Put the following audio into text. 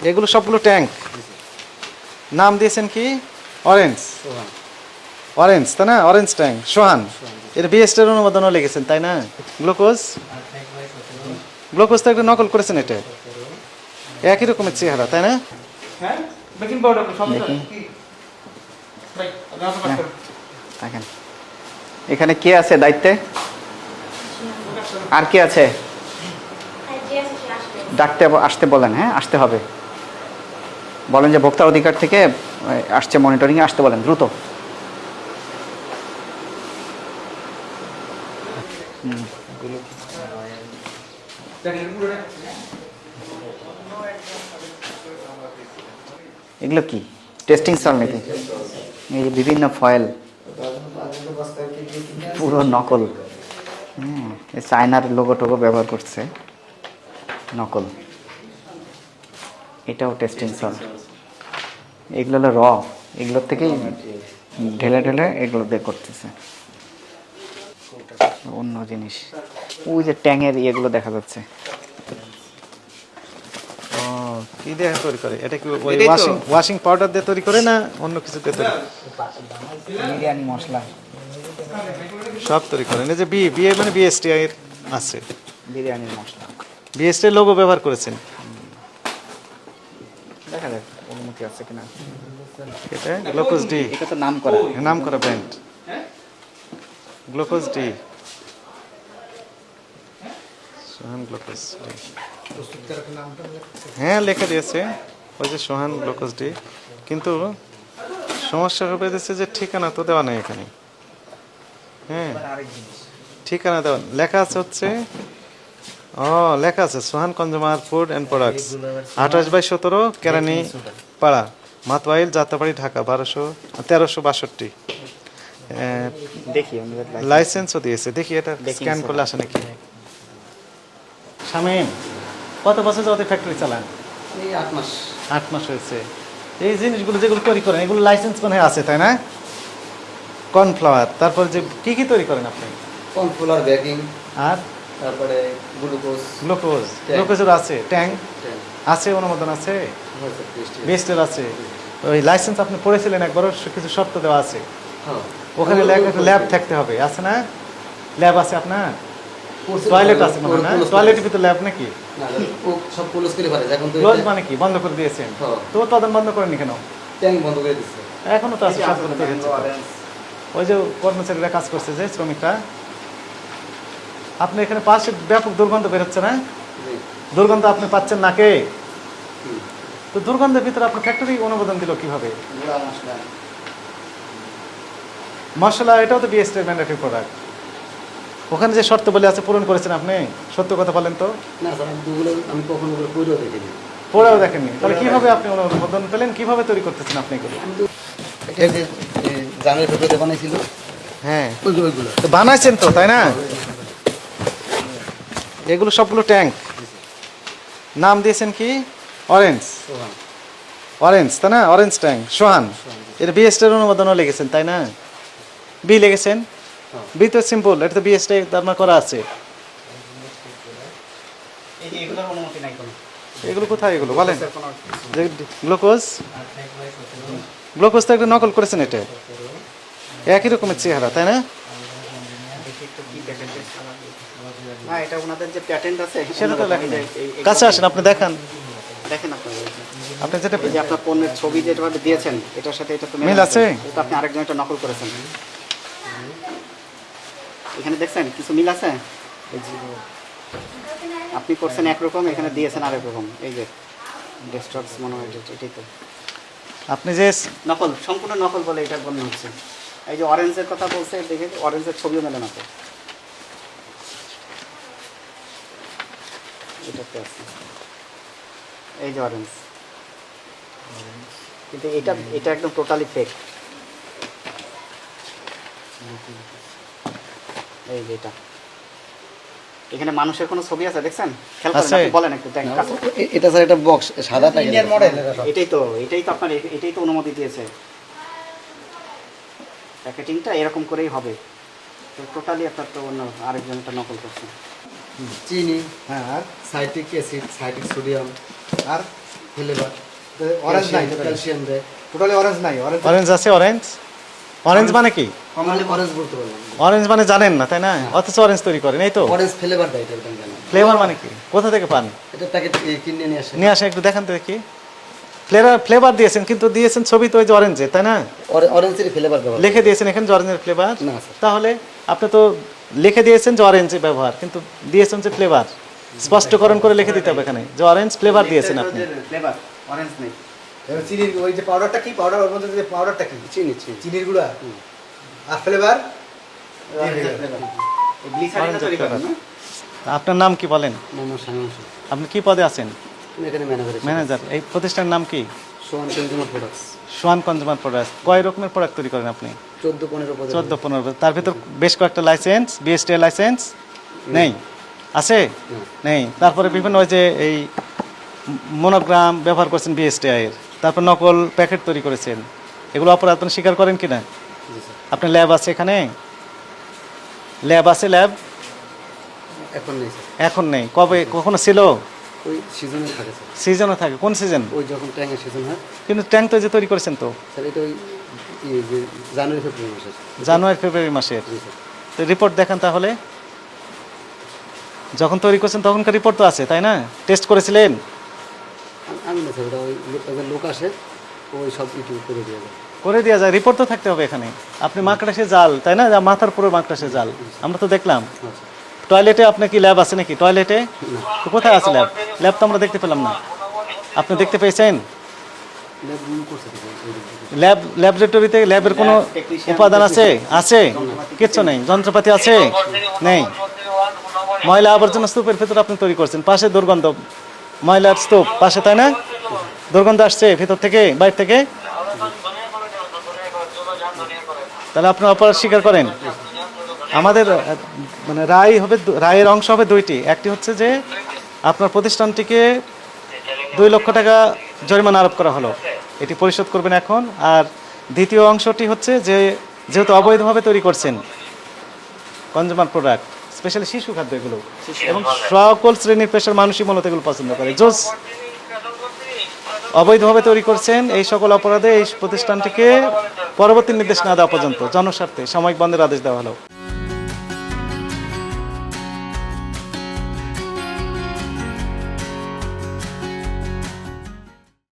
এগুলো সবগুলো ট্যাঙ্ক। নাম দিয়েছেন কি? অরেঞ্জ। অরেঞ্জ তাই না? অরেঞ্জ ট্যাঙ্ক সোহান। এটা বিএসটির অনুমোদনও লিখেছেন তাই না? গ্লুকোজ, গ্লুকোজ তো একটা নকল করেছেন। এটা একই রকমের চেহারা তাই না? হ্যাঁ বেকিং পাউডার সব দেখি। ভাই আপনারা পাস করেন। দেখেন এখানে কে আছে দায়িত্বে, আর কে আছে? ডাকতে আসতে বলেন। হ্যাঁ আসতে হবে, বলেন যে ভোক্তার অধিকার থেকে আসছে, মনিটরিংয়ে আসতে বলেন দ্রুত। এগুলো কি টেস্টিং চাল নাকি? এই যে বিভিন্ন ফয়েল পুরো নকল। এই চায়নার লোগো টোগো ব্যবহার করছে, নকল। এটাও টেস্টিং চাল। এগুলো হলো র, এগুলোর থেকেই ঢেলে ঢেলে এগুলো বের করতেছে। অন্য জিনিস ওই যে ট্যাঙের ইয়েগুলো দেখা যাচ্ছে। ও কি দিয়ে তৈরি করে? এটা কি ওই ওয়াশিং পাউডার দিয়ে তৈরি করে না অন্য কিছু দিয়ে তৈরি? বিরিয়ানি মশলা সব তৈরি করেন। এই যে বিএ মানে বিএসটি এর আছে, বিরিয়ানির মশলা। বিএসটি এর লোগো ব্যবহার করেছেন। দেখা যাক অনুমতি আছে কিনা। এটা গ্লুকোজ ডি, এটা তো নাম করা। নাম করা ব্র্যান্ড গ্লুকোজ ডি, সোহান গ্লুকোজ ডি। হ্যাঁ লেখা দিয়েছে ওই যে সোহান গ্লুকোজ ডি, কিন্তু সমস্যা হবে যে ঠিকানা তো দেওয়া নেই এখানে। হ্যাঁ ঠিকানা দেওয়া লেখা আছে হচ্ছে, লেখা আছে সোহান কনজিউমার ফুড অ্যান্ড প্রোডাক্টস 28/17 কেরানি পাড়া, মাতওয়াইল, যাত্রাবাড়ি, ঢাকা 1362। দেখি লাইসেন্সও দিয়েছে। দেখি এটা স্ক্যান করলে আসে নাকি। শামীম কত বছর যাবত ফ্যাক্টরি চালান? এই 8 মাস। 8 মাস হয়েছে। এই জিনিসগুলো যেগুলো তৈরি করেন এগুলো লাইসেন্স মনে হয় আছে তাই না? কর্নফ্লাওয়ার, তারপর যে কি কি তৈরি করেন আপনি? কর্নফ্লাওয়ার বেকিং, আর তারপরে গ্লুকোজ, গ্লুকোজ, গ্লুকোজের আছে, ট্যাঙ্ক আছে, অনুমোদন আছে, বেস্টের আছে। ওই লাইসেন্স আপনি পড়েছিলেন একবারও, কিছু শর্ত দেওয়া আছে ওখানে, ল্যাব থাকতে হবে, আছে না? ল্যাব আছে আপনার? টয়লেট আছে মনে হয় না? টয়লেটের ভিতরে ল্যাব নাকি? না ও সব ক্লোজ করে ফেলে এখন তো। ক্লোজ মানে কি বন্ধ করে দিয়েছেন? তো তদন্ত বন্ধ করেনি কেন? ট্যাঙ্ক বন্ধ করে দিচ্ছে। এখনো তো আছে, সবগুলো তো হচ্ছে। ওই যে কর্মচারীরা কাজ করছে যে শ্রমিকরা, আপনি এখানে পাশে ব্যাপক দুর্গন্ধ বেরোচ্ছে না? দুর্গন্ধ আপনি পাচ্ছেন নাকে? তো দুর্গন্ধের ভিতরে আপনার ফ্যাক্টরি অনুমোদন দিল কিভাবে? মশলা এটাও তো বিএসটির ম্যান্ডেটরি প্রোডাক্ট। ওখানে যে শর্তাবলী আছে পূরণ করেছেন আপনি? সত্য কথা বলেন তো। না স্যার আমি কখনো পড়েও দেখিনি। পড়েও দেখেননি? তাহলে কিভাবে আপনি অনুমোদন পেলেন? কিভাবে তৈরি করতেছেন আপনি এগুলো? জানুয়ারি ফেব্রুয়ারিতে বানাইছিল। হ্যাঁ ওইগুলো তো বানাইছেন তো তাই না? এগুলো সবগুলো ট্যাঙ্ক। নাম দিয়েছেন কি? অরেঞ্জ। অরেঞ্জ তাই না? অরেঞ্জ ট্যাঙ্ক সোহান। এটা বিএসটির অনুমোদনও লিখেছেন তাই না? বি লিখেছেন? বি তো সিম্পল, এটা তো বিএসটি আপনার করা আছে। এগুলো কোথায়? এগুলো বলেন। গ্লুকোজ, গ্লুকোজ তো একটা নকল করেছেন। এটা একই রকমের চেহারা তাই না? না এটা ওনাদের যে প্যাটেন্ট আছে সেটা তো লেখেন। কাছে আসেন, আপনি দেখান। দেখেন আপনারা, আপনি যেটা এই যে আপনার পণ্যের ছবি যেভাবে দিয়েছেন এটার সাথে এটা তো মিল আছে। এটা আপনি আরেকজন এটা নকল করেছেন। এখানে দেখছেন কিছু মিল আছে? আপনি করছেন একরকম, এখানে দিয়েছেন আরেক রকম। এই যে ডেস্কটপস মনে হয় এটাই তো আপনি যে নকল, সম্পূর্ণ নকল বলে এটা মনে হচ্ছে। এই যে অরেঞ্জের কথা বলছে, দেখে অরেঞ্জের ছবিও মেলে না তো। এটাতে আছে এই যে অরেঞ্জ, কিন্তু এটা একদম টোটালি ফেক। এই যে এখানে মানুষের কোনো ছবি আছে দেখছেন? খেয়াল করেন, আপনি বলেন একটু। এটা স্যার একটা বক্স সাদা ইন্ডিয়ান মডেল। এটাই তো আপনার, এটাই তো অনুমতি দিয়েছে। প্যাকেটিংটা এরকম করেই হবে। তো টোটালি আপনার তো অন্য আরেকজন একটা নকল করছে। চিনি, হ্যাঁ, আর সাইট্রিক অ্যাসিড, সাইট্রিক সোডিয়াম, আর ফ্লেভার অরেঞ্জ নাই, ক্যালসিয়াম দেয়। টোটালি অরেঞ্জ নাই, অরেঞ্জ অরেঞ্জ আছে, অরেঞ্জ অরেঞ্জ মানে কি? আমি অরেঞ্জ বলতে পারলাম না। অরেঞ্জ মানে জানেন না তাই না, অথচ অরেঞ্জ তৈরি করেন এই তো। অরেঞ্জ ফ্লেভার দেয়, এটা আমি জানি। ফ্লেভার মানে কি, কোথা থেকে পান? এটা প্যাকেট কিনে নিয়ে আসে। নিয়ে আসেন একটু দেখান তো দেখি। ফ্লেভার দিয়েছেন, কিন্তু দিয়েছেন ছবি তো ওই যে অরেঞ্জে, তাই না? অরেঞ্জের ফ্লেভার ব্যবহার লিখে দিয়েছেন এখানে যে অরেঞ্জের ফ্লেভার। না, স্যার। তাহলে আপনি তো লিখে দিয়েছেন যে অরেঞ্জের ব্যবহার, কিন্তু দিয়েছেন যে ফ্লেভার। স্পষ্টকরণ করে লিখে দিতে হবে এখানে যে অরেঞ্জ ফ্লেভার দিয়েছেন আপনি। ফ্লেভার অরেঞ্জ নেই। এবার চিনির ওই যে পাউডারটা কি, পাউডার ওর মধ্যে যে পাউডারটা কি, চিনি। চিনির গুঁড়া আর ফ্লেভার। গ্লিসারিনও তৈরি করেন না? আপনার নাম কি বলেন? মোহাম্মদ শামীম হোসেন। আপনি কি পদে আছেন? আমি এখানে ম্যানেজার। ম্যানেজার। এই প্রতিষ্ঠানের নাম কি? Swan consumer products. Swan consumer products. কয় রকমের প্রোডাক্ট তৈরি করেন আপনি? 14-15 পদে। 14-15। তার ভিতর বেশ কয়েকটা লাইসেন্স, বিএসটি লাইসেন্স নেই? আছে? নেই। তারপরে বিভিন্ন ওই যে এই মনোগ্রাম ব্যবহার করছেন বিএসটিআই এর, তারপর নকল প্যাকেট তৈরি করেছেন, এগুলো অপরাধ আপনি স্বীকার করেন কি না? জি স্যার। আপনার ল্যাব আছে এখানে? ল্যাব আছে? ল্যাব এখন নেই স্যার, এখন নেই। কবে কখনো ছিল? ওই সিজনে থাকে স্যার। সিজনও থাকে। কোন সিজন? ওই যখন ট্যাঙ্কের সিজন হয় কিন্তু ট্যাঙ্ক তো যে তৈরি করেছেন তো স্যার, এটা ওই যে জানুয়ারি ফেব্রুয়ারি মাসে। জানুয়ারি ফেব্রুয়ারি মাসের। জি স্যার। তো রিপোর্ট দেখান তাহলে। যখন তৈরি করছেন তখনকার রিপোর্ট তো আছে তাই না? টেস্ট করেছিলেন? আমি না স্যার, ওটা ওই একজন লোক আসে, ওই সব ইউটিউব করে দিয়ে যায়। করে দেওয়া যায়, রিপোর্ট তো থাকতে হবে এখানে। আপনি মাকড়াসে জাল তাই না, মাথার পুরো মাকড়াসে জাল আমরা তো দেখলাম। আচ্ছা। টয়লেটে আপনার কি ল্যাব আছে নাকি? টয়লেটে না, তো কোথায় আছে ল্যাব? ল্যাব তো আমরা দেখতে পেলাম না। আপনি দেখতে পেয়েছেন? ল্যাব রুম করছে তো ওই দিন। ল্যাব ল্যাবরেটরিতে ল্যাবের কোনো উপাদান আছে? আছে? কিচ্ছু নেই। যন্ত্রপাতি আছে? নেই। ময়লা আবর্জনা স্তূপের ভেতর আপনি তৈরি করছেন, পাশে দুর্গন্ধ, ময়লার স্তূপ পাশে তাই না? দুর্গন্ধ আসছে ভেতর থেকে, বাইরে থেকে। তাহলে আপনি অপরাধ স্বীকার করেন? আমাদের মানে রায়ের অংশ হবে দুইটি। একটি হচ্ছে যে আপনার প্রতিষ্ঠানটিকে 2 লক্ষ টাকা জরিমানা আরোপ করা হলো, এটি পরিশোধ করবেন এখন। আর দ্বিতীয় অংশটি হচ্ছে যে যেহেতু অবৈধভাবে তৈরি করছেন কনজিউমার প্রোডাক্ট, স্পেশালি শিশু খাদ্য এগুলো, এবং সকল শ্রেণীর পেশার মানুষই মূলত এগুলো পছন্দ করে, জোস অবৈধভাবে তৈরি করছেন, এই সকল অপরাধে এই প্রতিষ্ঠানটিকে পরবর্তী নির্দেশ না দেওয়া পর্যন্ত জনস্বার্থে সাময়িক বন্ধের আদেশ দেওয়া হলো।